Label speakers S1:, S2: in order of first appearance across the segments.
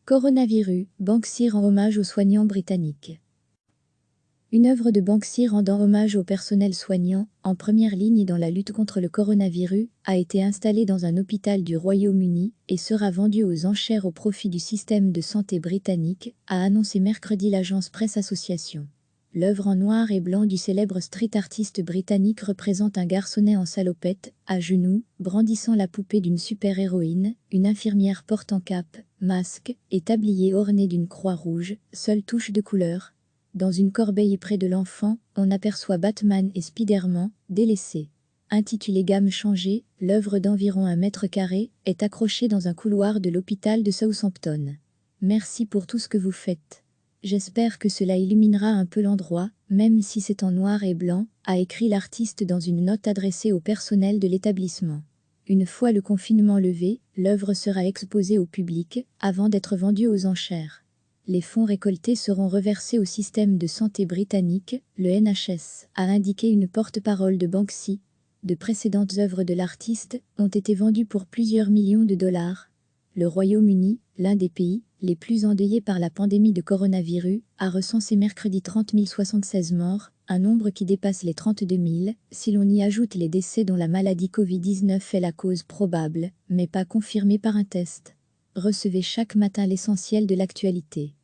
S1: Coronavirus, Banksy rend hommage aux soignants britanniques. Une œuvre de Banksy rendant hommage au personnel soignant, en première ligne dans la lutte contre le coronavirus, a été installée dans un hôpital du Royaume-Uni et sera vendue aux enchères au profit du système de santé britannique, a annoncé mercredi l'agence Presse Association. L'œuvre en noir et blanc du célèbre street artiste britannique représente un garçonnet en salopette, à genoux, brandissant la poupée d'une super-héroïne, une infirmière portant cape, masque et tablier orné d'une croix rouge, seule touche de couleur. Dans une corbeille près de l'enfant, on aperçoit Batman et Spider-Man, délaissés. Intitulée Gamme changée, l'œuvre d'environ 1 mètre carré est accrochée dans un couloir de l'hôpital de Southampton. Merci pour tout ce que vous faites. J'espère que cela illuminera un peu l'endroit, même si c'est en noir et blanc, a écrit l'artiste dans une note adressée au personnel de l'établissement. Une fois le confinement levé, l'œuvre sera exposée au public, avant d'être vendue aux enchères. Les fonds récoltés seront reversés au système de santé britannique, le NHS, a indiqué une porte-parole de Banksy. De précédentes œuvres de l'artiste ont été vendues pour plusieurs millions de dollars. Le Royaume-Uni, l'un des pays les plus endeuillés par la pandémie de coronavirus, a recensé mercredi 30 076 morts, un nombre qui dépasse les 32 000, si l'on y ajoute les décès dont la maladie Covid-19 est la cause probable, mais pas confirmée par un test. Recevez chaque matin l'essentiel de l'actualité.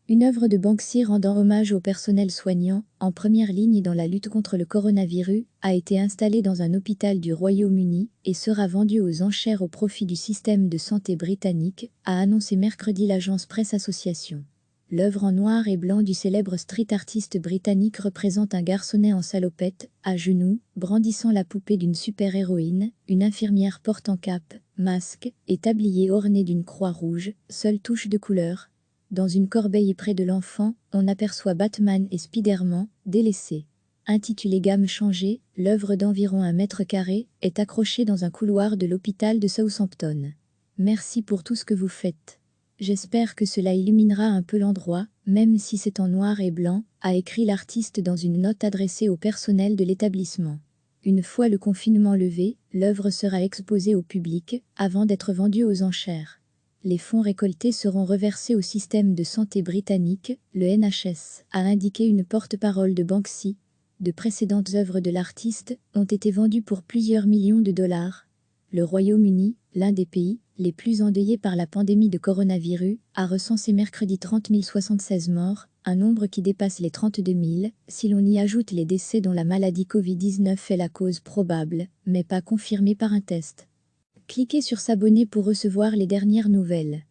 S1: Une œuvre de Banksy rendant hommage au personnel soignant, en première ligne dans la lutte contre le coronavirus, a été installée dans un hôpital du Royaume-Uni et sera vendue aux enchères au profit du système de santé britannique, a annoncé mercredi l'agence Presse Association. L'œuvre en noir et blanc du célèbre street artiste britannique représente un garçonnet en salopette, à genoux, brandissant la poupée d'une super-héroïne, une infirmière portant cape, masque et tablier orné d'une croix rouge, seule touche de couleur. Dans une corbeille près de l'enfant, on aperçoit Batman et Spider-Man, délaissés. Intitulée Gamme changée, l'œuvre d'environ 1 mètre carré est accrochée dans un couloir de l'hôpital de Southampton. Merci pour tout ce que vous faites. J'espère que cela illuminera un peu l'endroit, même si c'est en noir et blanc, a écrit l'artiste dans une note adressée au personnel de l'établissement. Une fois le confinement levé, l'œuvre sera exposée au public, avant d'être vendue aux enchères. Les fonds récoltés seront reversés au système de santé britannique, le NHS, a indiqué une porte-parole de Banksy. De précédentes œuvres de l'artiste ont été vendues pour plusieurs millions de dollars. Le Royaume-Uni, l'un des pays les plus endeuillés par la pandémie de coronavirus, a recensé mercredi 30 076 morts, un nombre qui dépasse les 32 000, si l'on y ajoute les décès dont la maladie Covid-19 est la cause probable, mais pas confirmée par un test. Cliquez sur s'abonner pour recevoir les dernières nouvelles.